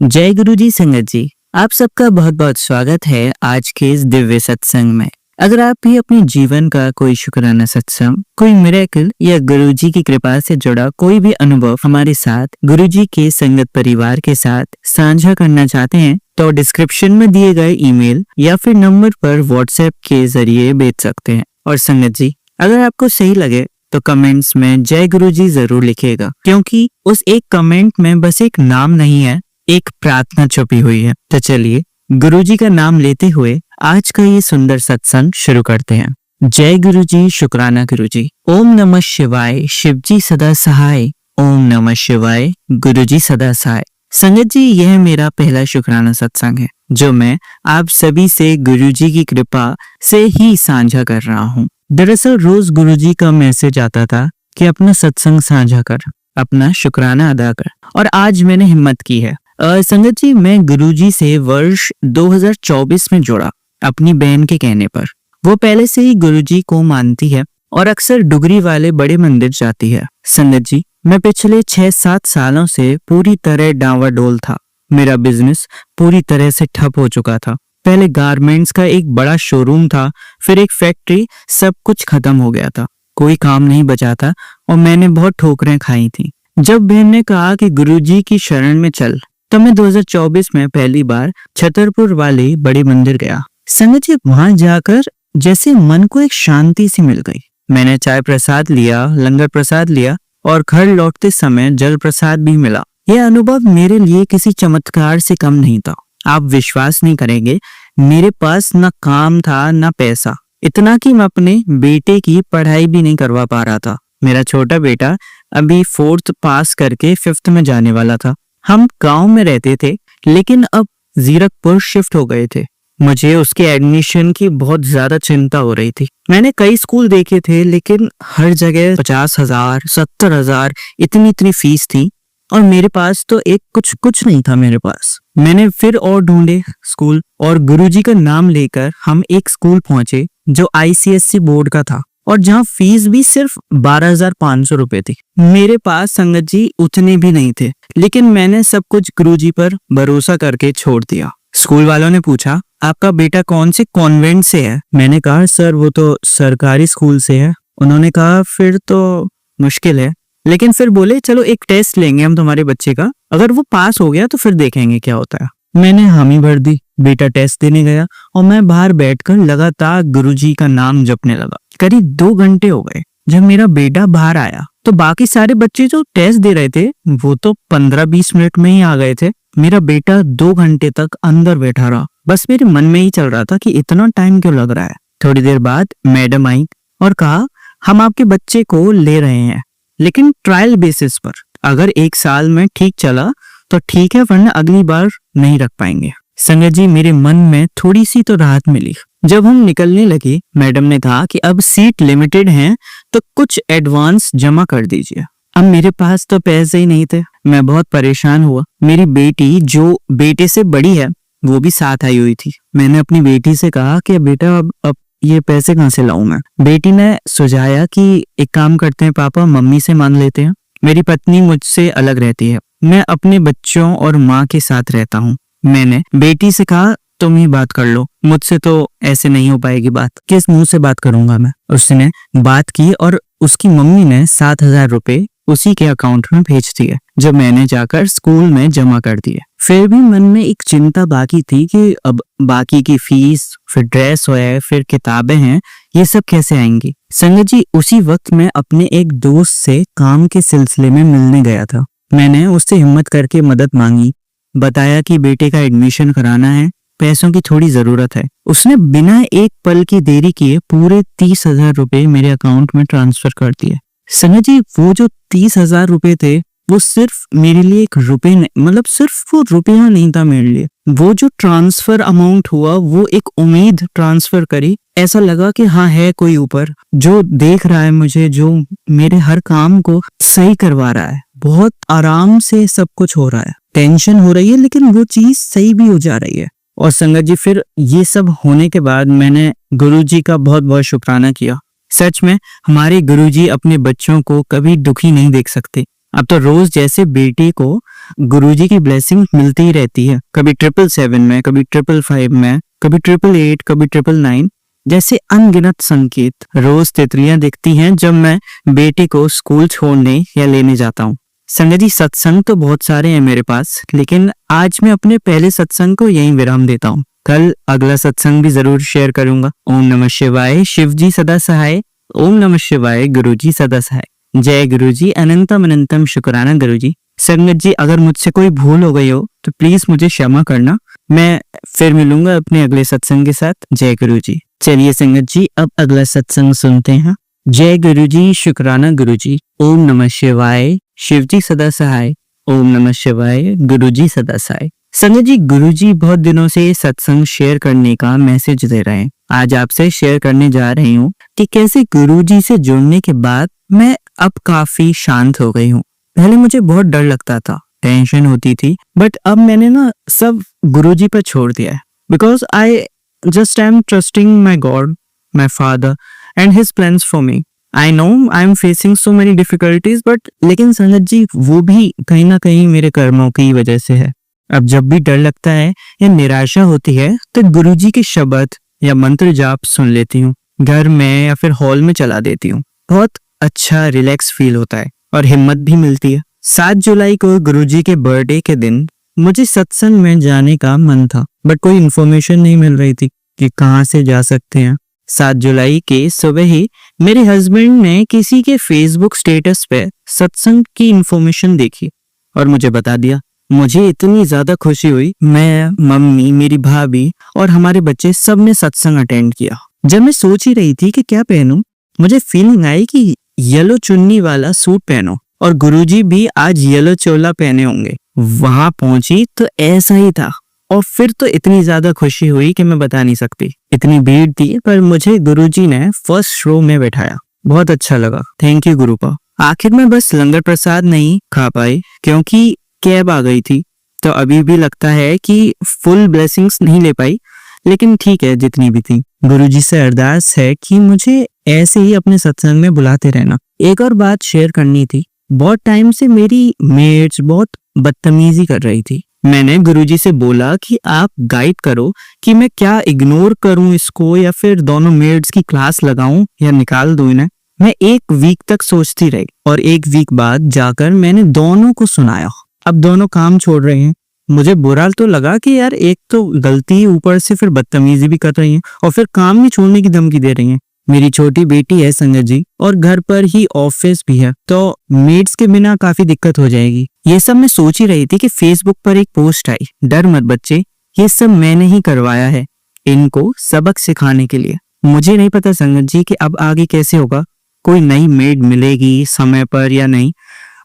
जय गुरु जी संगत जी, आप सबका बहुत बहुत स्वागत है आज के इस दिव्य सत्संग में। अगर आप भी अपने जीवन का कोई शुक्राना सत्संग, कोई मिरेकल या गुरु जी की कृपा से जुड़ा कोई भी अनुभव हमारे साथ गुरु जी के संगत परिवार के साथ साझा करना चाहते हैं तो डिस्क्रिप्शन में दिए गए ईमेल या फिर नंबर पर व्हाट्सएप के जरिए भेज सकते हैं। और संगत जी, अगर आपको सही लगे तो कमेंट्स में जय गुरु जी जरूर लिखिएगा, क्योंकि उस एक कमेंट में बस एक नाम नहीं है, एक प्रार्थना छुपी हुई है। तो चलिए गुरुजी का नाम लेते हुए आज का ये सुंदर सत्संग शुरू करते हैं। जय गुरुजी, शुक्राना गुरुजी। ओम नमः शिवाय, शिवजी सदा सहाय। ओम नमः शिवाय, गुरुजी सदा सहाय। संगत जी, यह मेरा पहला शुक्राना सत्संग है जो मैं आप सभी से गुरुजी की कृपा से ही साझा कर रहा हूँ। दरअसल रोज गुरुजी का मैसेज आता था कि अपना सत्संग साझा कर, अपना शुक्राना अदा कर, और आज मैंने हिम्मत की है। संगत जी, मैं गुरुजी से वर्ष 2024 में जुड़ा अपनी बहन के कहने पर। वो पहले से ही गुरुजी को मानती है और अक्सर डुगरी वाले बड़े मंदिर जाती है। संगत जी, मैं पिछले 6-7 सालों से पूरी तरह डांवाडोल था। मेरा बिजनेस पूरी तरह से ठप हो चुका था। पहले गारमेंट्स का एक बड़ा शोरूम था, फिर एक फैक्ट्री, सब कुछ खत्म हो गया था। कोई काम नहीं बचा था और मैंने बहुत ठोकरें खाई थी। जब बहन ने कहा कि गुरुजी की शरण में चल, तो मैं 2024 में पहली बार छतरपुर वाले बड़े मंदिर गया। संगत जी, वहां जाकर जैसे मन को एक शांति सी मिल गई। मैंने चाय प्रसाद लिया, लंगर प्रसाद लिया और घर लौटते समय जल प्रसाद भी मिला। यह अनुभव मेरे लिए किसी चमत्कार से कम नहीं था। आप विश्वास नहीं करेंगे, मेरे पास न काम था न पैसा, इतना कि मैं अपने बेटे की पढ़ाई भी नहीं करवा पा रहा था। मेरा छोटा बेटा अभी 4th पास करके 5th में जाने वाला था। हम गांव में रहते थे, लेकिन अब जीरकपुर शिफ्ट हो गए थे। मुझे उसके एडमिशन की बहुत ज्यादा चिंता हो रही थी। मैंने कई स्कूल देखे थे, लेकिन हर जगह 50,000, 70,000 इतनी फीस थी और मेरे पास तो एक कुछ नहीं था मेरे पास। मैंने फिर और ढूंढे स्कूल, और गुरुजी का नाम लेकर हम एक स्कूल पहुंचे जो ICSE बोर्ड का था और जहाँ फीस भी सिर्फ 12,500 रुपए थी। मेरे पास संगत जी उतने भी नहीं थे, लेकिन मैंने सब कुछ गुरुजी पर भरोसा करके छोड़ दिया। स्कूल वालों ने पूछा, आपका बेटा कौन से कॉन्वेंट से है? मैंने कहा, सर वो तो सरकारी स्कूल से है। उन्होंने कहा, फिर तो मुश्किल है। लेकिन फिर बोले, चलो एक टेस्ट लेंगे हम तुम्हारे बच्चे का, अगर वो पास हो गया तो फिर देखेंगे क्या होता है। मैंने हामी भर दी। बेटा टेस्ट देने गया और मैं बाहर बैठकर लगातार गुरुजी का नाम जपने लगा। करीब 2 घंटे हो गए। जब मेरा बेटा बाहर आया तो बाकी सारे बच्चे जो टेस्ट दे रहे थे वो तो 15-20 मिनट में ही आ गए थे। मेरा बेटा 2 घंटे तक अंदर बैठा रहा। बस मेरे मन में ही चल रहा था कि इतना टाइम क्यों लग रहा है। थोड़ी देर बाद मैडम आई और कहा, हम आपके बच्चे को ले रहे हैं, लेकिन ट्रायल बेसिस पर। अगर 1 साल में ठीक चला तो ठीक है, वरना अगली बार नहीं रख पाएंगे। संगत जी, मेरे मन में थोड़ी सी तो राहत मिली। जब हम निकलने लगे, मैडम ने कहा कि अब सीट लिमिटेड हैं तो कुछ एडवांस जमा कर दीजिए। अब मेरे पास तो पैसे ही नहीं थे। मैं बहुत परेशान हुआ। मेरी बेटी जो बेटे से बड़ी है वो भी साथ आई हुई थी। मैंने अपनी बेटी से कहा कि बेटा अब ये पैसे कहाँ से लाऊं मैं? बेटी ने सुझाया कि एक काम करते हैं पापा, मम्मी से मांग लेते हैं। मेरी पत्नी मुझसे अलग रहती है, मैं अपने बच्चों और माँ के साथ रहता हूँ। मैंने बेटी से कहा, तुम ही बात कर लो, मुझसे तो ऐसे नहीं हो पाएगी बात, किस मुंह से बात करूंगा मैं। उसने बात की और उसकी मम्मी ने 7,000 रुपए उसी के अकाउंट में भेज दिए, जो मैंने जाकर स्कूल में जमा कर दिए। फिर भी मन में एक चिंता बाकी थी कि अब बाकी की फीस, फिर ड्रेस है, फिर किताबें हैं, ये सब कैसे आएंगी। संगत जी, उसी वक्त मैं अपने एक दोस्त से काम के सिलसिले में मिलने गया था। मैंने उससे हिम्मत करके मदद मांगी, बताया कि बेटे का एडमिशन कराना है, पैसों की थोड़ी जरूरत है। उसने बिना एक पल की देरी किए पूरे 30,000 रुपए मेरे अकाउंट में ट्रांसफर कर दिए। संगत जी, वो जो 30,000 रुपए थे वो सिर्फ मेरे लिए एक रुपए नहीं, मतलब सिर्फ वो रुपया नहीं था मेरे लिए। वो जो ट्रांसफर अमाउंट हुआ वो एक उम्मीद ट्रांसफर करी। ऐसा लगा कि हाँ, है कोई ऊपर जो देख रहा है मुझे, जो मेरे हर काम को सही करवा रहा है। बहुत आराम से सब कुछ हो रहा है, टेंशन हो रही है लेकिन वो चीज सही भी हो जा रही है। और संगत जी, फिर ये सब होने के बाद मैंने गुरुजी का बहुत बहुत शुक्राना किया। सच में हमारे गुरुजी अपने बच्चों को कभी दुखी नहीं देख सकते। अब तो रोज जैसे बेटे को गुरुजी की ब्लेसिंग मिलती ही रहती है, कभी 777 में, कभी 555 में, कभी 888, कभी 999। जैसे अनगिनत संकेत रोज तितलियां दिखती हैं जब मैं बेटी को स्कूल छोड़ने या लेने जाता हूँ। संगत जी, सत्संग तो बहुत सारे हैं मेरे पास, लेकिन आज मैं अपने पहले सत्संग को यहीं विराम देता हूँ। कल अगला सत्संग भी जरूर शेयर करूंगा। ओम नमः शिवाय, शिव जी सदा सहाय। ओम नमः शिवाय, गुरु जी सदा सहाय। जय गुरु जी, अनंतम अनंतम शुक्राना गुरु जी। संगत जी, अगर मुझसे कोई भूल हो गई हो तो प्लीज मुझे क्षमा करना। मैं फिर मिलूंगा अपने अगले सत्संग के साथ। जय गुरु जी। चलिए संगत जी, अब अगला सत्संग सुनते हैं। जय गुरु जी, शुक्राना गुरु जी। ओम नमः शिवाय, शिव जी सदा सहाय। ओम नमः शिवाय, गुरु जी सदा सहाय। संगत जी, गुरु जी बहुत दिनों से सत्संग शेयर करने का मैसेज दे रहे हैं। आज आपसे शेयर करने जा रही हूँ कि कैसे गुरु जी से जुड़ने के बाद मैं अब काफी शांत हो गई हूँ। पहले मुझे बहुत डर लगता था, टेंशन होती थी, बट अब मैंने ना सब गुरु जी पर छोड़ दिया है। Because I just I am trusting my God, my father and his plans for me. I know I am facing so many difficulties, but लेकिन संगत जी वो भी कहीं ना कहीं मेरे कर्मों की वजह से है। अब जब भी डर लगता है या निराशा होती है तो गुरुजी के शब्द या मंत्र जाप सुन लेती हूँ, घर में या फिर हॉल में चला देती हूँ। बहुत अच्छा रिलैक्स फील होता है और हिम्मत भी मिलती है। 7 जुलाई को गुरुजी के बर्थडे के दिन मुझे सत्संग में जाने का मन था, बट कोई इन्फॉर्मेशन नहीं मिल रही थी कि कहाँ से जा सकते हैं। 7 जुलाई के सुबह ही मेरे हस्बैंड ने किसी के फेसबुक स्टेटस पे सत्संग की इन्फॉर्मेशन देखी और मुझे बता दिया। मुझे इतनी ज्यादा खुशी हुई। मैं, मम्मी, मेरी भाभी और हमारे बच्चे सब ने सत्संग अटेंड किया। जब मैं सोच ही रही थी कि क्या पहनूं, मुझे फीलिंग आई कि येलो चुन्नी वाला सूट पहनो और गुरुजी भी आज येलो चोला पहने होंगे। वहां पहुंची तो ऐसा ही था और फिर तो इतनी ज्यादा खुशी हुई कि मैं बता नहीं सकती। इतनी भीड़ थी पर मुझे गुरुजी ने फर्स्ट रो में बैठाया। बहुत अच्छा लगा। Thank you गुरुपा। आखिर में बस लंगर प्रसाद नहीं खा पाई क्योंकि कैब आ गई थी, तो अभी भी लगता है कि फुल ब्लेसिंग्स नहीं ले पाई, लेकिन ठीक है जितनी भी थी। गुरुजी से अरदास है कि मुझे ऐसे ही अपने सत्संग में बुलाते रहना। एक और बात शेयर करनी थी। बहुत टाइम से मेरी मेट्स बहुत बदतमीजी कर रही थी। मैंने गुरुजी से बोला कि आप गाइड करो कि मैं क्या इग्नोर करूं इसको या फिर दोनों मेट्स की क्लास लगाऊं या निकाल दूं इन्हें। मैं 1 वीक तक सोचती रही और 1 वीक बाद जाकर मैंने दोनों को सुनाया। अब दोनों काम छोड़ रहे हैं। मुझे बुरा तो लगा कि यार एक तो गलती, ऊपर से फिर बदतमीजी भी कर रही हैं और फिर काम भी छोड़ने की धमकी दे रही हैं। मेरी छोटी बेटी है संगत जी और घर पर ही ऑफिस भी है, तो मेड्स के बिना काफी दिक्कत हो जाएगी। ये सब मैं सोच ही रही थी कि फेसबुक पर एक पोस्ट आई, डर मत बच्चे, ये सब मैंने ही करवाया है इनको सबक सिखाने के लिए। मुझे नहीं पता संगत जी कि अब आगे कैसे होगा, कोई नई मेड मिलेगी समय पर या नहीं,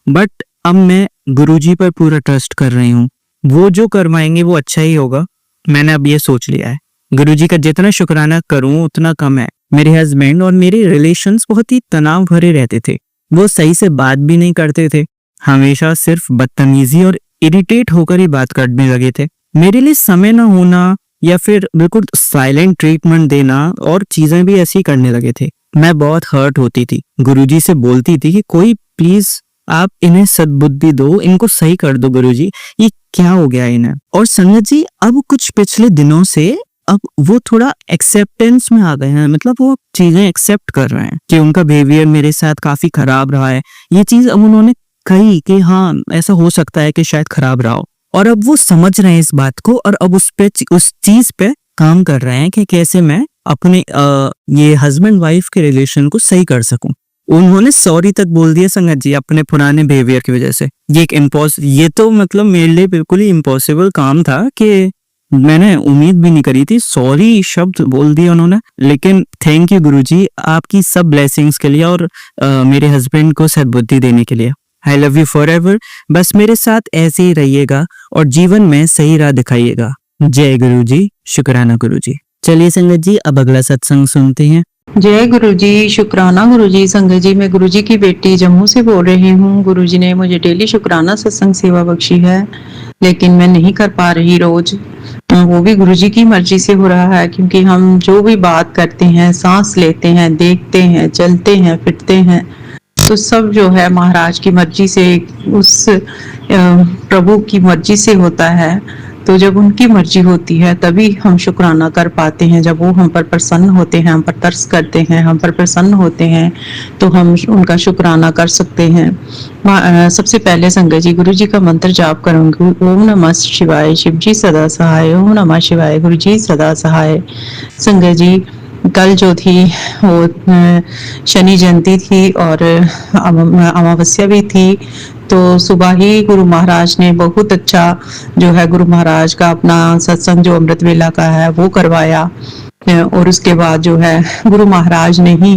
बट अब मैं गुरुजी पर पूरा ट्रस्ट कर रही हूँ। वो जो करवाएंगे वो अच्छा ही होगा। मैंने अब ये सोच लिया है। गुरुजी का जितना शुक्राना करूं उतना कम है। मेरे हस्बैंड और मेरे रिलेशंस बहुत ही तनाव भरे रहते थे। वो सही से बात भी नहीं करते थे, हमेशा सिर्फ बदतमीजी और इरिटेट होकर ही बात करने लगे थे। मेरे लिए समय ना होना या फिर बिल्कुल साइलेंट ट्रीटमेंट देना और चीजें भी ऐसी करने लगे थे। मैं बहुत हर्ट होती थी। गुरुजी से बोलती थी कि कोई प्लीज आप इन्हें सद्बुद्धि दो, इनको सही कर दो गुरुजी, ये क्या हो गया इन्हें। और संगत जी अब कुछ पिछले दिनों से अब वो थोड़ा एक्सेप्टेंस में आ गए हैं, मतलब वो चीजें एक्सेप्ट कर रहे हैं कि उनका बिहेवियर मेरे साथ काफी खराब रहा है। ये चीज अब उन्होंने कही कि हाँ ऐसा हो सकता है कि शायद खराब रहा हो, और अब वो समझ रहे हैं इस बात को और अब उस चीज पे काम कर रहे हैं कि कैसे मैं अपने ये हस्बैंड वाइफ के रिलेशन को सही कर सकूं। उन्होंने सॉरी तक बोल दिया संगत जी अपने पुराने बिहेवियर की वजह से। ये तो मतलब मेरे लिए बिल्कुल ही इम्पॉसिबल काम था कि मैंने उम्मीद भी नहीं करी थी। सॉरी शब्द बोल दिया उन्होंने, लेकिन थैंक यू गुरुजी आपकी सब ब्लेसिंग्स के लिए और मेरे हस्बैंड को सद्बुद्धि देने के लिए। I love you for ever. बस मेरे साथ ऐसे ही रहिएगा और जीवन में सही राह दिखाइएगा। जय गुरुजी, शुक्राना गुरुजी। चलिए संगत जी अब अगला सत्संग सुनते हैं। जय गुरुजी, शुक्राना गुरुजी। संगत जी, मैं गुरुजी की बेटी जम्मू से बोल रही हूँ। गुरुजी ने मुझे डेली शुक्राना सत्संग सेवा बख्शी है, लेकिन मैं नहीं कर पा रही रोज। वो भी गुरुजी की मर्जी से हो रहा है, क्योंकि हम जो भी बात करते हैं, सांस लेते हैं, देखते हैं, चलते हैं, फिरते हैं, तो सब जो है महाराज की मर्जी से, उस प्रभु की मर्जी से होता है। तो जब उनकी मर्जी होती है तभी हम शुक्राना कर पाते हैं। जब वो हम पर प्रसन्न होते हैं, हम पर तरस करते हैं, हम पर प्रसन्न होते हैं, तो हम उनका शुक्राना कर सकते हैं। सबसे पहले संगत जी गुरु जी का मंत्र जाप करूंगी। ओम नमः शिवाय, शिव जी सदा सहाय। ओम नमः शिवाय, गुरु जी सदा सहाय। संगत जी कल जो थी वो शनि जयंती थी और अमावस्या भी थी। तो सुबह ही गुरु महाराज ने बहुत अच्छा जो है गुरु महाराज का अपना सत्संग जो अमृत वेला का है वो करवाया। और उसके बाद जो है गुरु महाराज ने ही,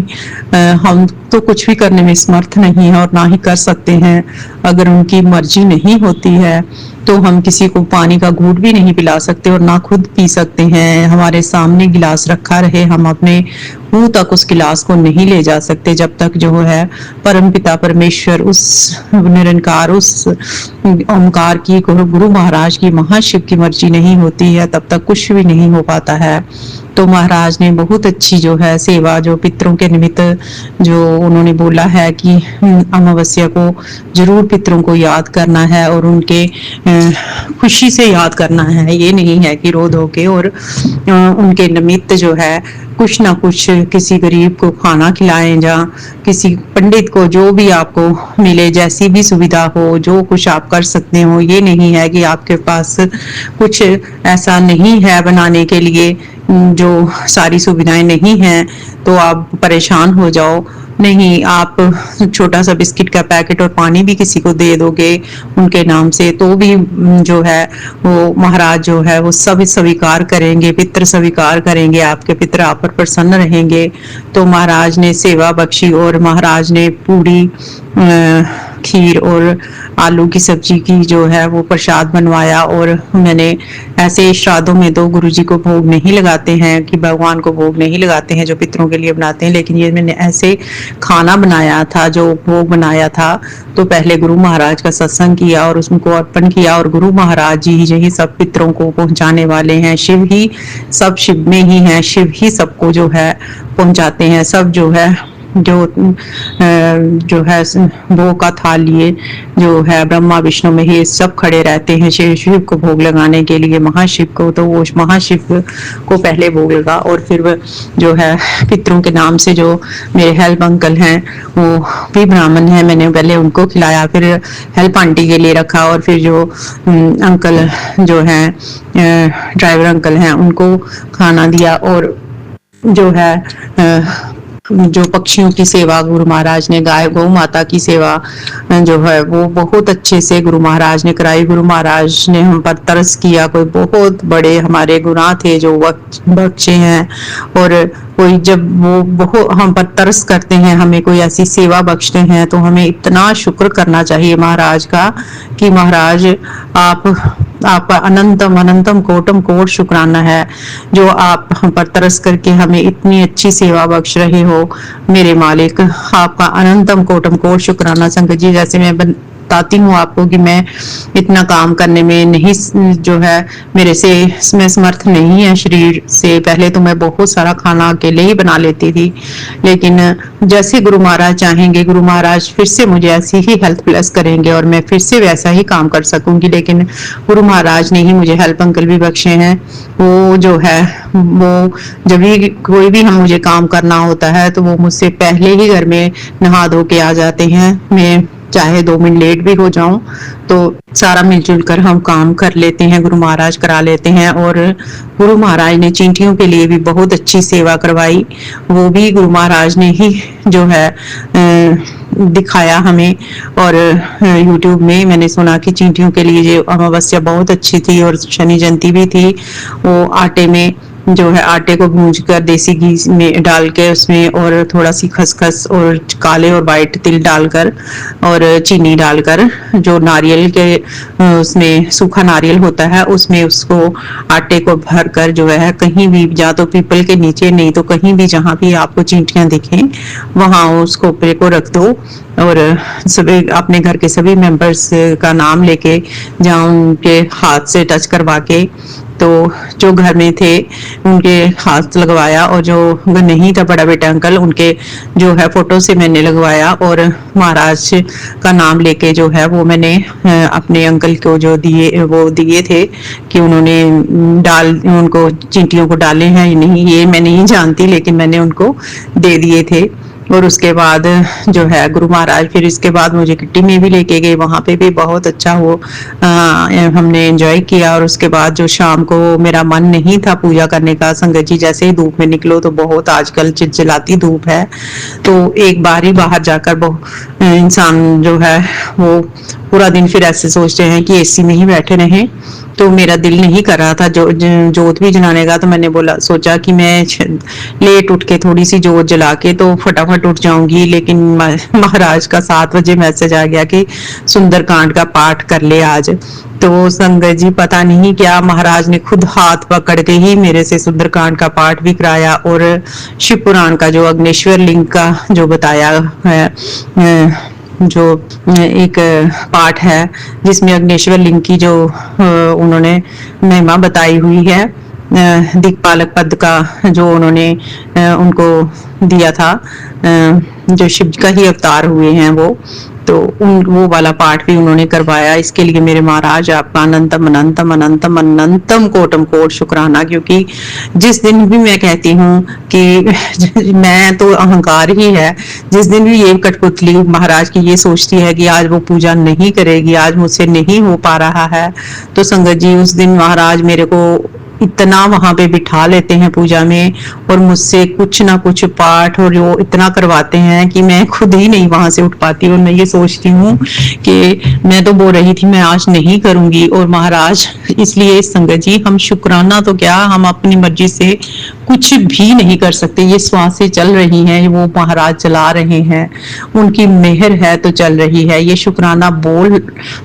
हम तो कुछ भी करने में समर्थ नहीं है और ना ही कर सकते हैं। अगर उनकी मर्जी नहीं होती है तो हम किसी को पानी का घूंट भी नहीं पिला सकते और ना खुद पी सकते हैं। हमारे सामने गिलास रखा रहे, हम अपने मुंह तक उस गिलास को नहीं ले जा सकते जब तक जो है परम पिता परमेश्वर, उस निरंकार, उस ओंकार की, गुरु महाराज की, महाशिव की मर्जी नहीं होती है, तब तक कुछ भी नहीं हो पाता है। तो महाराज ने बहुत अच्छी जो है सेवा, जो पितरों के निमित्त जो उन्होंने बोला है कि अमावस्या को जरूर पितरों को याद करना है और उनके खुशी से याद करना है। ये नहीं है कि रो धो के, और उनके निमित्त जो है कुछ ना कुछ किसी गरीब को खाना खिलाएं, या किसी पंडित को, जो भी आपको मिले, जैसी भी सुविधा हो, जो कुछ आप कर सकते हो। ये नहीं है कि आपके पास कुछ ऐसा नहीं है बनाने के लिए, जो सारी सुविधाएं नहीं हैं, तो आप परेशान हो जाओ। नहीं, आप छोटा सा बिस्किट का पैकेट और पानी भी किसी को दे दोगे उनके नाम से, तो भी जो है वो महाराज जो है वो सब स्वीकार करेंगे, पितर स्वीकार करेंगे, आपके पितर आप पर प्रसन्न रहेंगे। तो महाराज ने सेवा बख्शी और महाराज ने पूरी, खीर और आलू की सब्जी की जो है वो प्रसाद बनवाया। और मैंने ऐसे श्राद्धों में तो गुरुजी को भोग नहीं लगाते हैं, कि भगवान को भोग नहीं लगाते हैं जो पितरों के लिए बनाते हैं, लेकिन ये मैंने ऐसे खाना बनाया था, जो भोग बनाया था। तो पहले गुरु महाराज का सत्संग किया और उसको अर्पण किया, और गुरु महाराज जी ही सब पितरों को पहुंचाने वाले हैं। शिव ही सब शिव में ही है, शिव ही सबको जो है पहुंचाते हैं। सब जो है जो है वो का थाल लिए जो है ब्रह्मा विष्णु में ही सब खड़े रहते हैं शिव को भोग लगाने के लिए, महाशिव को। तो वो महाशिव को पहले भोग लगा, और फिर जो है पितरों के नाम से जो मेरे हेल्प अंकल हैं वो भी ब्राह्मण हैं, मैंने पहले उनको खिलाया, फिर हेल्प आंटी के लिए रखा, और फिर जो अंकल जो है ड्राइवर अंकल हैं उनको खाना दिया। और जो है जो पक्षियों की सेवा गुरु महाराज ने, गाय गौ माता की सेवा जो है वो बहुत अच्छे से गुरु महाराज ने कराई। गुरु महाराज ने हम पर तरस किया, कोई बहुत बड़े हमारे गुनाह थे जो बख्शे हैं, और कोई जब वो बहुत हम पर तरस करते हैं, हमें कोई ऐसी सेवा बख्शते हैं, तो हमें इतना शुक्र करना चाहिए महाराज का कि महाराज आपका अनंतम अनंतम कोटम कोट शुक्राना है जो आप हम पर तरस करके हमें इतनी अच्छी सेवा बख्श रहे हो। मेरे मालिक, आपका अनंतम कोटम कोट शुक्राना। संगत जी, जैसे मैं बताती हूँ आपको कि मैं इतना काम करने में नहीं, जो है मेरे से मैं समर्थ नहीं है शरीर से। पहले तो मैं बहुत सारा खाना अकेले ही बना लेती थी, लेकिन जैसे गुरु महाराज चाहेंगे, गुरु महाराज फिर से मुझे ऐसी ही हेल्थ प्लस करेंगे और मैं फिर से वैसा ही काम कर सकूंगी। लेकिन गुरु महाराज ने ही मुझे हेल्प अंकल भी बख्शे हैं। वो जो है वो जब भी कोई भी हम मुझे काम करना होता है तो वो मुझसे पहले ही घर में नहा धो के आ जाते हैं। मैं चाहे 2 मिनट लेट भी हो जाऊं तो सारा मिलजुल कर हम काम कर लेते हैं, गुरु महाराज करा लेते हैं। और गुरु महाराज ने चींटियों के लिए भी बहुत अच्छी सेवा करवाई, वो भी गुरु महाराज ने ही जो है दिखाया हमें। और YouTube में मैंने सुना कि चींटियों के लिए जो अमावस्या बहुत अच्छी थी और शनि जयंती भी थी। वो आटे में जो है आटे को भूंजकर देसी घी में डाल के उसमें और थोड़ा सी खसखस और काले और वाइट तिल डालकर और चीनी डालकर, जो नारियल के उसमें सूखा नारियल होता है उसमें उसको आटे को भर कर जो है कहीं भी, या तो पीपल के नीचे, नहीं तो कहीं भी जहां भी आपको चींटियां दिखें वहां उस कोपरे को रख दो और सभी अपने घर के सभी मेंबर्स का नाम लेके, जहाँ उनके हाथ से टच करवा के, तो जो घर में थे उनके हाथ लगवाया, और जो नहीं था बड़ा बेटा अंकल, उनके जो है फोटो से मैंने लगवाया, और महाराज का नाम लेके जो है वो मैंने अपने अंकल को जो दिए थे कि उन्होंने उनको चींटियों को डाले हैं या नहीं ये मैं नहीं जानती, लेकिन मैंने उनको दे दिए थे। और उसके बाद जो है गुरु महाराज फिर इसके बाद मुझे किट्टी में भी लेके गए, वहां पे भी बहुत अच्छा वो हमने एंजॉय किया। और उसके बाद जो शाम को मेरा मन नहीं था पूजा करने का, संगत जी जैसे ही धूप में निकलो तो बहुत आजकल चिलचिलाती धूप है, तो एक बार ही बाहर जाकर इंसान जो है वो पूरा दिन फिर ऐसे सोचते हैं कि एसी में ही बैठे रहें, तो मेरा दिल नहीं कर रहा था जोत भी जलाने का। तो मैंने सोचा कि मैं लेट उठ के थोड़ी सी जोत जला के तो फटाफट उठ जाऊंगी, लेकिन महाराज का 7 बजे मैसेज आ गया कि सुंदरकांड का पाठ कर ले आज। तो संगत जी पता नहीं क्या महाराज ने खुद हाथ पकड़ के ही मेरे से सुंदरकांड का पाठ भी कराया, और शिव पुराण का जो अग्नेश्वर लिंग का जो बताया है, जो एक पाठ है जिसमें अग्नेश्वर लिंग की जो उन्होंने महिमा बताई हुई है, दिक्पालक पद का जो उन्होंने उनको दिया था, जो शिव का ही अवतार हुए हैं तो वो वाला पाठ भी उन्होंने करवाया। इसके लिए मेरे महाराज आपका अनंतम अनंतम अनंतम अनंतम कोटम कोट शुक्राना, क्योंकि जिस दिन भी मैं कहती हूँ कि मैं तो अहंकार ही है, जिस दिन भी ये कठपुतली महाराज की ये सोचती है कि आज वो पूजा नहीं करेगी, आज मुझसे नहीं हो पा रहा है, तो संगत जी उस दिन महाराज मेरे को इतना वहां पे बिठा लेते हैं पूजा में, और मुझसे कुछ ना कुछ पाठ और जो इतना करवाते हैं कि मैं खुद ही नहीं वहां से उठ पाती। और मैं ये सोचती हूँ कि मैं तो बोल रही थी मैं आज नहीं करूंगी, और महाराज इसलिए संगत जी हम शुक्राना तो क्या, हम अपनी मर्जी से कुछ भी नहीं कर सकते। ये श्वासें चल रही हैं, वो महाराज चला रहे हैं, उनकी मेहर है तो चल रही है। ये शुक्राना बोल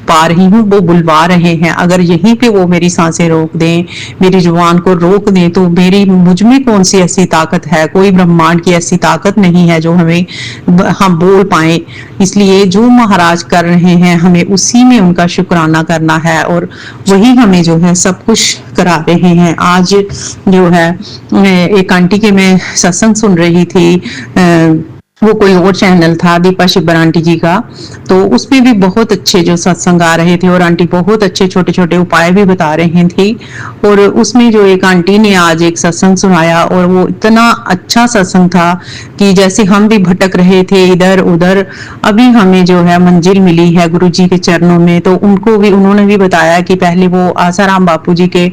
पा रही हूँ, वो बुलवा रहे हैं। अगर यहीं पे वो मेरी सांसें रोक दें, मेरी जुबान को रोक दें, तो मुझ में कौन सी ऐसी ताकत है? कोई ब्रह्मांड की ऐसी ताकत नहीं है जो हम बोल पाए। इसलिए जो महाराज कर रहे हैं हमें उसी में उनका शुक्राना करना है, और वही हमें जो है सब कुछ करा रहे हैं। आज जो है एक आंटी के मैं सत्संग सुन रही थी, वो कोई और चैनल था दीपा शिब्बर आंटी जी का, तो उसमें भी बहुत अच्छे जो सत्संग आ रहे थे, और आंटी बहुत अच्छे छोटे छोटे उपाय भी बता रही थी। और उसमें जो एक आंटी ने आज एक सत्संग सुनाया, और वो इतना अच्छा सत्संग था कि जैसे हम भी भटक रहे थे इधर उधर, अभी हमें जो है मंजिल मिली है गुरु जी के चरणों में। तो उन्होंने भी बताया कि पहले वो आसाराम बापू जी के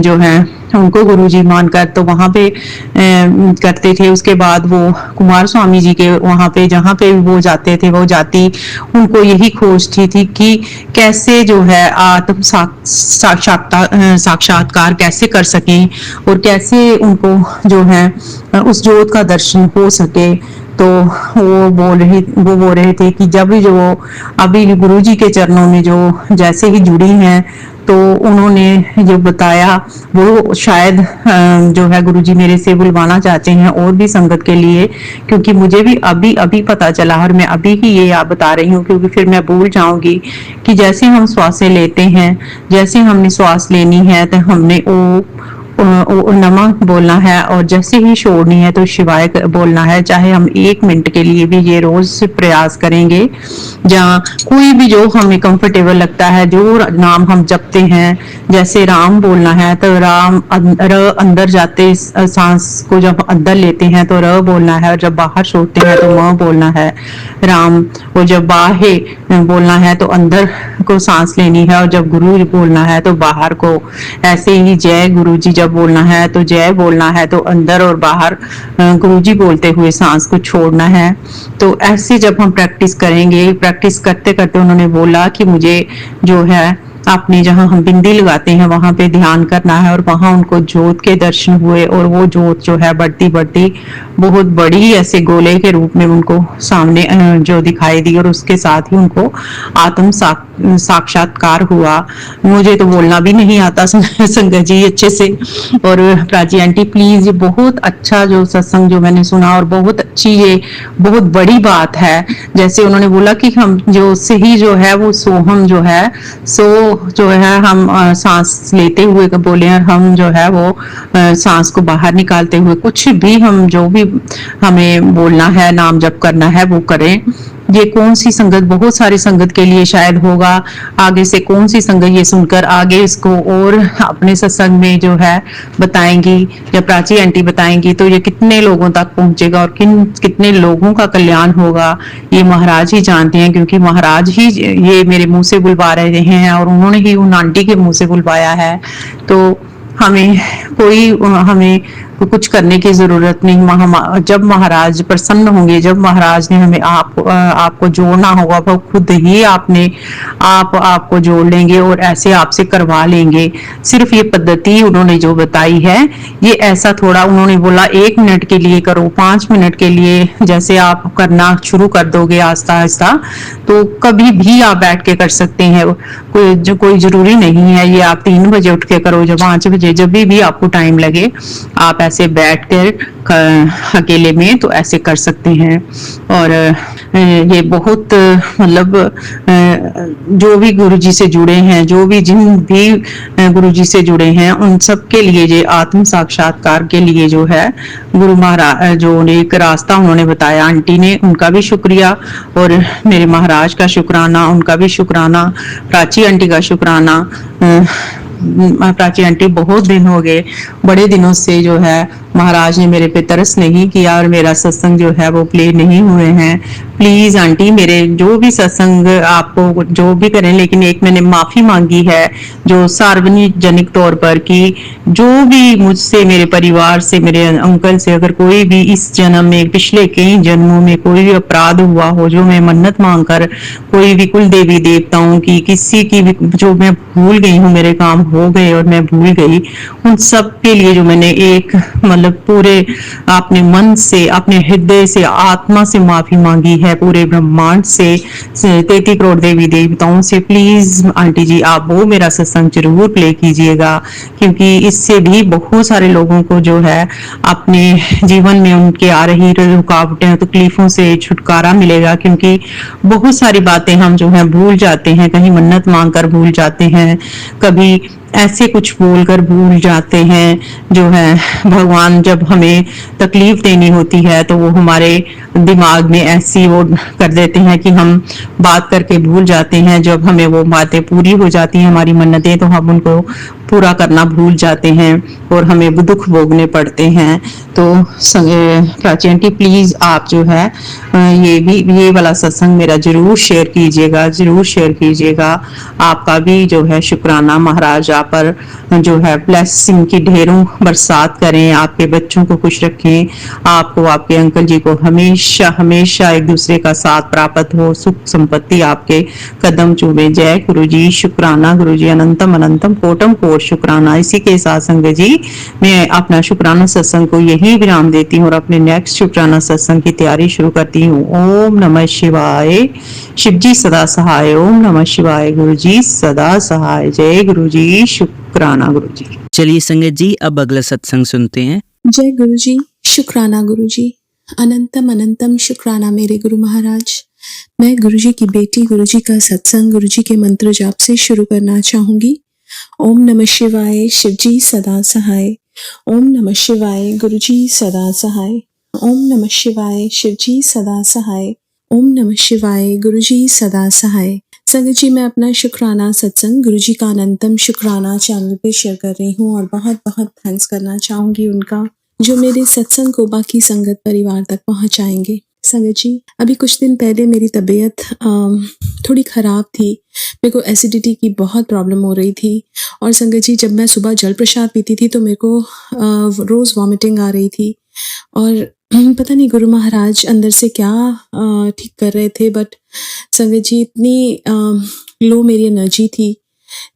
जो है उनको गुरुजी मानकर तो वहां पे करते थे। उसके बाद वो कुमार स्वामी जी के वहां पे जहाँ पे वो जाते थे, वो जाती उनको यही खोजती थी कि कैसे जो है आत्म साक्षात्कार कैसे कर सकें, और कैसे उनको जो है उस ज्योत का दर्शन हो सके। तो वो बोल रहे थे कि जब जो अभी गुरुजी के चरणों में जो जैसे ही जुड़ी हैं, तो उन्होंने जो बताया वो शायद जो है गुरुजी मेरे से बुलवाना चाहते हैं और भी संगत के लिए, क्योंकि मुझे भी अभी पता चला, और मैं अभी ही ये आप बता रही हूँ क्योंकि फिर मैं भूल जाऊंगी कि जैसे हम श्वासें लेते हैं, जैसे हमने श्वास लेनी है तो हमने ओ नमः बोलना है, और जैसे ही छोड़नी है तो शिवाय बोलना है। चाहे हम 1 मिनट के लिए भी ये रोज प्रयास करेंगे, जहाँ कोई भी जो हमें कंफर्टेबल लगता है, जो नाम हम जपते हैं, जैसे राम बोलना है तो राम, र अंदर जाते सांस को जब अंदर लेते हैं तो र बोलना है, और जब बाहर छोड़ते हैं तो म बोलना है राम, और जब बाहे बोलना है तो अंदर को सांस लेनी है, और जब गुरु बोलना है तो बाहर को। ऐसे ही जय गुरु जी जब बोलना है तो जय बोलना है, तो अंदर और बाहर गुरुजी बोलते हुए सांस को छोड़ना है। तो ऐसे जब हम प्रैक्टिस करेंगे, प्रैक्टिस करते करते उन्होंने बोला कि मुझे जो है आपने जहाँ हम बिंदी लगाते हैं वहां पे ध्यान करना है, और वहां उनको ज्योत के दर्शन हुए, और वो ज्योत जो है बढ़ती बढ़ती बहुत बड़ी ऐसे गोले के रूप में उनको सामने जो दिखाई दी, और उसके साथ ही उनको आत्म साक्षात्कार हुआ। मुझे तो बोलना भी नहीं आता संगत जी अच्छे से। और प्राची आंटी प्लीज, ये बहुत अच्छा जो सत्संग जो मैंने सुना, और बहुत अच्छी ये बहुत बड़ी बात है। जैसे उन्होंने बोला कि हम जो सही जो है वो सोहम जो है, सो जो है हम सांस लेते हुए का बोले और हम जो है वो सांस को बाहर निकालते हुए कुछ भी हम जो भी हमें बोलना है, नाम जप करना है वो करें। ये कौन सी संगत, बहुत सारी संगत के लिए शायद होगा, आगे से कौन सी संगत ये सुनकर आगे इसको और अपने सत्संग में जो है बताएंगी या प्राची आंटी बताएंगी, तो ये कितने लोगों तक पहुंचेगा और कितने लोगों का कल्याण होगा, ये महाराज ही जानते हैं, क्योंकि महाराज ही ये मेरे मुंह से बुलवा रहे हैं और उन्होंने ही उन आंटी के मुंह से बुलवाया है। तो हमें कुछ करने की जरूरत नहीं। जब महाराज प्रसन्न होंगे, जब महाराज ने हमें आपको जोड़ना होगा, वो खुद ही आपको जोड़ लेंगे और ऐसे आपसे करवा लेंगे। सिर्फ ये पद्धति उन्होंने जो बताई है, ये ऐसा थोड़ा उन्होंने बोला 1 मिनट के लिए करो, 5 मिनट के लिए जैसे आप करना शुरू कर दोगे आहिस्ता आहिस्ता, तो कभी भी आप बैठ के कर सकते हैं। कोई जरूरी नहीं है ये आप 3 बजे उठ के करो, जब 5 बजे, जब भी आपको टाइम लगे आप ऐसे बैठ कर अकेले में तो ऐसे कर सकते हैं। और ये बहुत मतलब जो भी गुरुजी से जुड़े हैं, जो भी जिन भी गुरुजी से जुड़े हैं, उन सब के लिए ये आत्म साक्षात्कार के लिए जो है गुरु महाराज जो एक रास्ता उन्होंने बताया, आंटी ने, उनका भी शुक्रिया और मेरे महाराज का शुक्राना, उनका भी शुक्राना, प्राची आंटी का शुक्राना। प्राची आंटी बहुत दिन हो गए, बड़े दिनों से जो है महाराज ने मेरे पे तरस नहीं किया और मेरा सत्संग जो है वो प्ले नहीं हुए हैं। प्लीज आंटी, मेरे जो भी सत्संग आपको जो भी करें, लेकिन एक मैंने माफी मांगी है जो सार्वजनिक तौर पर, कि जो भी मुझसे, मेरे परिवार से, मेरे अंकल से अगर कोई भी इस जन्म में, पिछले कई जन्मों में कोई भी अपराध हुआ हो, जो मैं मन्नत मांगकर कोई भी कुल देवी देवताओं की, किसी की भी जो मैं भूल गई हूँ, मेरे काम हो गए और मैं भूल गई, उन सब के लिए जो मैंने एक मतलब पूरे अपने मन से, अपने हृदय से, आत्मा से माफी मांगी है, पूरे ब्रह्मांड से 33 करोड़ देवी देवताओं से। प्लीज आंटी जी, आप वो मेरा सत्संग जरूर प्ले कीजिएगा, क्योंकि इससे भी बहुत सारे लोगों को जो है अपने जीवन में उनके आ रही रुकावटें, तकलीफों से छुटकारा मिलेगा। क्योंकि बहुत सारी बातें हम जो है भूल जाते हैं, कहीं मन्नत मांगकर भूल जाते हैं, कभी ऐसे कुछ बोलकर भूल जाते हैं। जो है भगवान जब हमें तकलीफ देनी होती है तो वो हमारे दिमाग में ऐसी वो कर देते हैं कि हम बात करके भूल जाते हैं। जब हमें वो बातें पूरी हो जाती हैं, हमारी मन्नतें, तो हम उनको पूरा करना भूल जाते हैं और हमें दुख भोगने पड़ते हैं। तो प्राची आंटी, प्लीज आप जो है ये वाला सत्संग मेरा जरूर शेयर कीजिएगा, जरूर शेयर कीजिएगा। आपका भी जो है शुक्राना, महाराज आप पर जो है ब्लेसिंग की ढेरों बरसात करें, आपके बच्चों को खुश रखें, आपको, आपके अंकल जी को हमेशा हमेशा एक दूसरे का साथ प्राप्त हो, सुख संपत्ति आपके कदम चूमे। जय गुरु जी, शुक्राना गुरु जी, अनंतम अनंतम कोटम कोट शुक्राना। इसी के साथ संगत जी मैं अपना शुक्राना सत्संग को यही विराम देती हूँ और अपने नेक्स्ट शुक्राना सत्संग की तैयारी शुरू करती हूँ। ओम नमः शिवाय, शिव जी सदा सहाय। ओम नमः शिवाय, गुरु जी सदा सहाय। जय गुरु जी, शुक्राना गुरु जी। चलिए संगत जी, अब अगला सत्संग सुनते हैं। जय गुरु जी, शुक्राना गुरु जी, अनंतम अनंतम शुक्राना मेरे गुरु महाराज। मैं गुरु जी की बेटी गुरु जी का सत्संग गुरु जी के मंत्र जाप से शुरू करना चाहूंगी। ओम नमः शिवाय, शिव जी सदा सहाय। ओम नमः शिवाय, गुरु जी सदा सहाय। ओम नमः शिवाय, शिव जी सदा सहाय। ओम नमः शिवाय, गुरु जी सदा सहाय। संगत जी, मैं अपना शुक्राना सत्संग गुरु जी का अनंतम शुक्राना चैनल पे शेयर कर रही हूँ और बहुत बहुत थैंक्स करना चाहूंगी उनका, जो मेरे सत्संग को बाकी संगत परिवार तक पहुंचाएंगे। संगत जी, अभी कुछ दिन पहले मेरी तबीयत थोड़ी ख़राब थी, मेरे को एसिडिटी की बहुत प्रॉब्लम हो रही थी। और संगत जी, जब मैं सुबह जल प्रसाद पीती थी तो मेरे को रोज़ वॉमिटिंग आ रही थी और पता नहीं गुरु महाराज अंदर से क्या ठीक कर रहे थे। बट संगत जी, इतनी लो मेरी एनर्जी थी।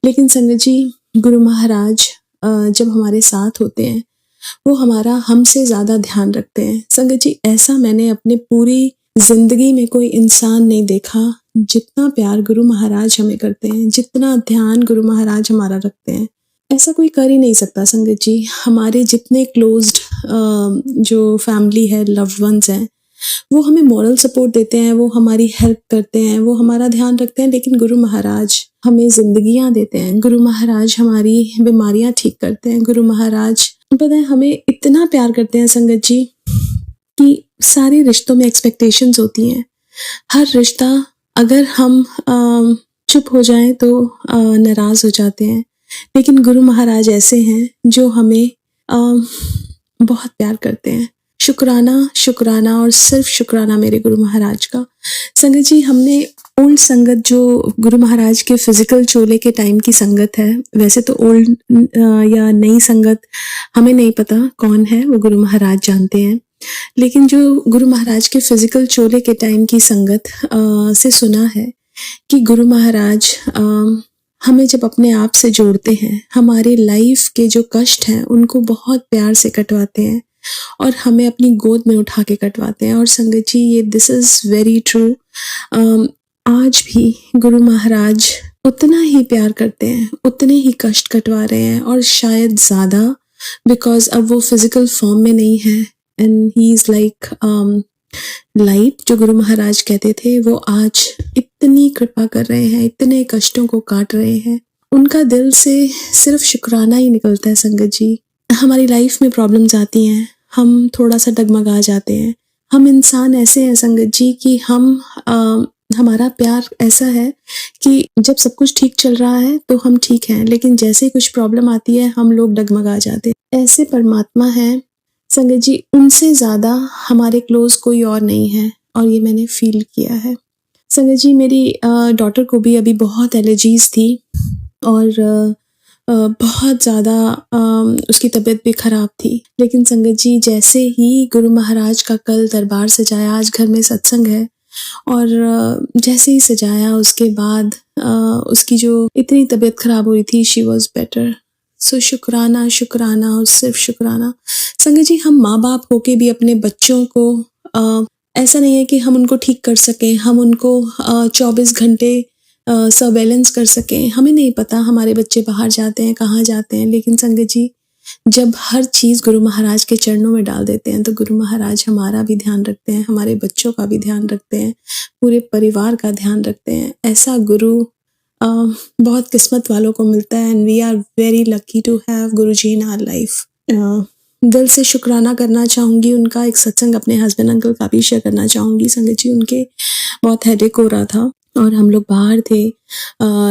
लेकिन संगत जी, गुरु महाराज जब हमारे साथ होते हैं वो हमारा हमसे ज़्यादा ध्यान रखते हैं। संगत जी, ऐसा मैंने अपनी पूरी जिंदगी में कोई इंसान नहीं देखा जितना प्यार गुरु महाराज हमें करते हैं, जितना ध्यान गुरु महाराज हमारा रखते हैं। ऐसा कोई कर ही नहीं सकता संगत जी। हमारे जितने क्लोज्ड जो फैमिली है, लव्ड वंस हैं, वो हमें मॉरल सपोर्ट देते हैं, वो हमारी हेल्प करते हैं, वो हमारा ध्यान रखते हैं, लेकिन गुरु महाराज हमें जिंदगियां देते हैं, गुरु महाराज हमारी बीमारियां ठीक करते हैं, गुरु महाराज पता है हमें इतना प्यार करते हैं संगत जी कि सारे रिश्तों में एक्सपेक्टेशंस होती हैं। हर रिश्ता अगर हम चुप हो जाएं तो नाराज हो जाते हैं, लेकिन गुरु महाराज ऐसे हैं जो हमें बहुत प्यार करते हैं। शुक्राना शुक्राना और सिर्फ शुक्राना मेरे गुरु महाराज का। संगत जी, हमने ओल्ड संगत जो गुरु महाराज के फिजिकल चोले के टाइम की संगत है, वैसे तो ओल्ड या नई संगत हमें नहीं पता कौन है, वो गुरु महाराज जानते हैं, लेकिन जो गुरु महाराज के फिजिकल चोले के टाइम की संगत से सुना है कि गुरु महाराज हमें जब अपने आप से जोड़ते हैं, हमारे लाइफ के जो कष्ट हैं उनको बहुत प्यार से कटवाते हैं और हमें अपनी गोद में उठा के कटवाते हैं। और संगत जी, ये दिस इज वेरी ट्रू। आज भी गुरु महाराज उतना ही प्यार करते हैं, उतने ही कष्ट कटवा रहे हैं, और शायद ज़्यादा, बिकॉज अब वो फिजिकल फॉर्म में नहीं है and he is like light, जो गुरु महाराज कहते थे, वो आज इतनी कृपा कर रहे हैं, इतने कष्टों को काट रहे हैं। उनका दिल से सिर्फ शुक्राना ही निकलता है संगत जी। हमारी लाइफ में प्रॉब्लम्स आती हैं, हम थोड़ा सा डगमगा जाते हैं। हम इंसान ऐसे हैं संगत जी कि हमारा प्यार ऐसा है कि जब सब कुछ ठीक चल रहा है तो हम ठीक हैं, लेकिन जैसे ही कुछ प्रॉब्लम आती है हम लोग डगमगा जाते हैं। ऐसे परमात्मा है संगत जी, उनसे ज़्यादा हमारे क्लोज कोई और नहीं है, और ये मैंने फील किया है। संगत जी, मेरी डॉटर को भी अभी बहुत एलर्जीज़ थी और बहुत ज़्यादा उसकी तबीयत भी ख़राब थी, लेकिन संगत जी जैसे ही गुरु महाराज का कल दरबार सजाया, आज घर में सत्संग है, और जैसे ही सजाया उसके बाद उसकी जो इतनी तबीयत ख़राब हुई थी, शी वॉज बेटर। सो शुक्राना शुक्राना और सिर्फ शुक्राना। संगत जी, हम माँ बाप होके भी अपने बच्चों को ऐसा नहीं है कि हम उनको ठीक कर सकें, हम उनको 24 घंटे सर्वेलेंस कर सकें। हमें नहीं पता हमारे बच्चे बाहर जाते हैं, कहाँ जाते हैं, लेकिन संगत जी जब हर चीज़ गुरु महाराज के चरणों में डाल देते हैं तो गुरु महाराज हमारा भी ध्यान रखते हैं, हमारे बच्चों का भी ध्यान रखते हैं, पूरे परिवार का ध्यान रखते हैं। ऐसा गुरु बहुत किस्मत वालों को मिलता है, and we are very lucky to have Guruji in our life. दिल से शुक्राना करना चाहूँगी उनका। एक सत्संग अपने हस्बैंड अंकल का भी शेयर करना चाहूँगी संगत जी। उनके बहुत हेडेक हो रहा था और हम लोग बाहर थे।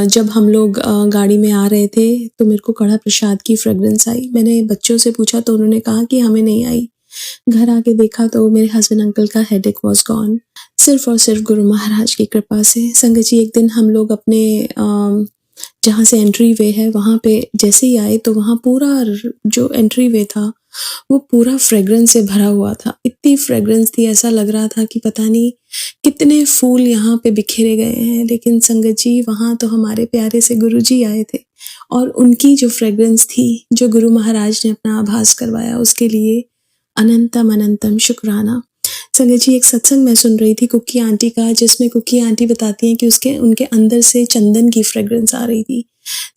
जब हम लोग गाड़ी में आ रहे थे तो मेरे को कड़ा प्रसाद की फ्रेगरेंस आई। मैंने बच्चों से पूछा तो उन्होंने कहा कि हमें नहीं आई। घर आके देखा तो मेरे हस्बैंड अंकल का हेडेक वॉज गॉन, सिर्फ और सिर्फ गुरु महाराज की कृपा से। संगत जी, एक दिन हम लोग अपने जहाँ से एंट्री वे है वहाँ पे जैसे ही आए तो वहाँ पूरा जो एंट्री वे था वो पूरा फ्रेगरेंस से भरा हुआ था। इतनी फ्रेगरेंस थी, ऐसा लग रहा था कि पता नहीं कितने फूल यहाँ पे बिखेरे गए हैं। लेकिन संगत जी, वहाँ तो हमारे प्यारे से गुरु जी आए थे और उनकी जो फ्रेगरेंस थी, जो गुरु महाराज ने अपना आभास करवाया, उसके लिए अनंतम अनंतम शुक्राना। संगत जी, एक सत्संग मैं सुन रही थी कुकी आंटी का, जिसमें कुकी आंटी बताती हैं कि उनके अंदर से चंदन की फ्रेगरेंस आ रही थी।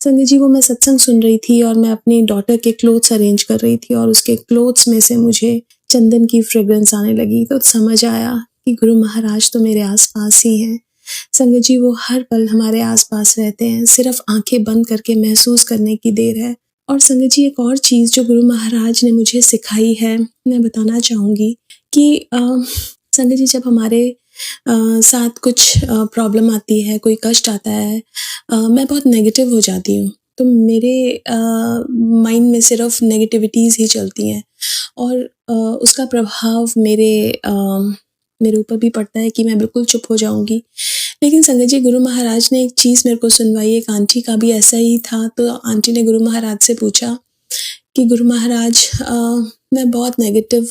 संगत जी, वो मैं सत्संग सुन रही थी और मैं अपनी डॉटर के क्लोथ्स अरेंज कर रही थी और उसके क्लोथ्स में से मुझे चंदन की फ्रेगरेंस आने लगी। तो समझ आया कि गुरु महाराज तो मेरे आसपास ही हैं। संगत जी, वो हर पल हमारे आसपास रहते हैं, सिर्फ आंखें बंद करके महसूस करने की देर है। और संगत जी, एक और चीज़ जो गुरु महाराज ने मुझे सिखाई है, मैं बताना चाहूँगी कि संगत जी, जब हमारे साथ कुछ प्रॉब्लम आती है, कोई कष्ट आता है, मैं बहुत नेगेटिव हो जाती हूँ। तो मेरे माइंड में सिर्फ नेगेटिविटीज़ ही चलती हैं और उसका प्रभाव मेरे ऊपर भी पड़ता है कि मैं बिल्कुल चुप हो जाऊँगी। लेकिन संगत जी, गुरु महाराज ने एक चीज़ मेरे को सुनवाई। एक आंटी का भी ऐसा ही था, तो आंटी ने गुरु महाराज से पूछा कि गुरु महाराज, मैं बहुत नेगेटिव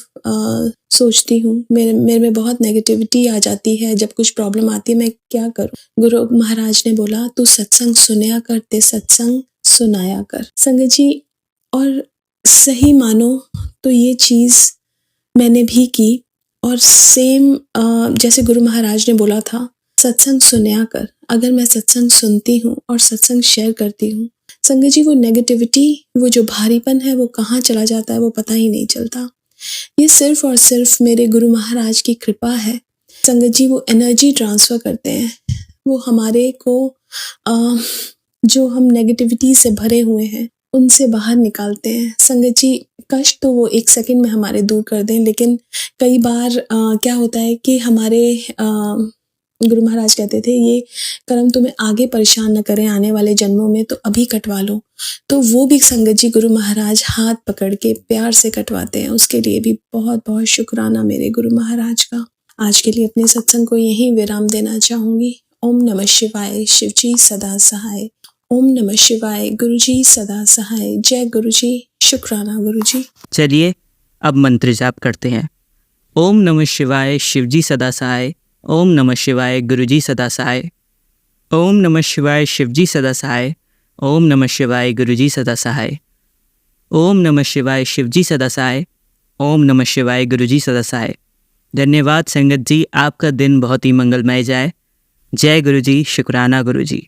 सोचती हूँ, मेरे में बहुत नेगेटिविटी आ जाती है जब कुछ प्रॉब्लम आती है, मैं क्या करूँ? गुरु महाराज ने बोला, तू सत्संग सुनया कर, ते सत्संग सुनाया कर। संगत जी, और सही मानो तो ये चीज़ मैंने भी की और सेम जैसे गुरु महाराज ने बोला था, सत्संग सुनया कर। अगर मैं सत्संग सुनती हूँ और सत्संग शेयर करती हूँ, संगत जी, वो नेगेटिविटी, वो जो भारीपन है, वो कहाँ चला जाता है वो पता ही नहीं चलता। ये सिर्फ और सिर्फ मेरे गुरु महाराज की कृपा है। संगत जी वो एनर्जी ट्रांसफ़र करते हैं, वो हमारे को जो हम नेगेटिविटी से भरे हुए हैं उनसे बाहर निकालते हैं। संगत जी कष्ट तो वो 1 सेकंड में हमारे दूर कर दें, लेकिन कई बार क्या होता है कि हमारे गुरु महाराज कहते थे ये कर्म तुम्हें आगे परेशान न करें आने वाले जन्मों में, तो अभी कटवा लो। तो वो भी संगत जी गुरु महाराज हाथ पकड़ के प्यार से कटवाते हैं, उसके लिए भी बहुत बहुत शुक्राना मेरे गुरु महाराज का। आज के लिए अपने सत्संग को यहीं विराम देना चाहूँगी। ओम नमः शिवाय, शिव जी सदा सहाय। ओम नमः शिवाय, गुरु जी सदा सहाय। जय गुरु जी, शुक्राना गुरु जी। चलिए अब मंत्र जाप करते हैं। ओम नमः शिवाय, शिव जी सदा सहाय। ओम नमः शिवाय, गुरु जी सदा सहाय। ओम नमः शिवाय, शिव जी सदा सहाय। ओम नमः शिवाय, गुरु जी सदा सहाय। ओम नमः शिवाय, शिव जी सदा सहाय। ओम नमः शिवाय, गुरु जी सदा सहाय। धन्यवाद संगत जी, आपका दिन बहुत ही मंगलमय जाए। जय गुरु जी, शुक्राना गुरु जी।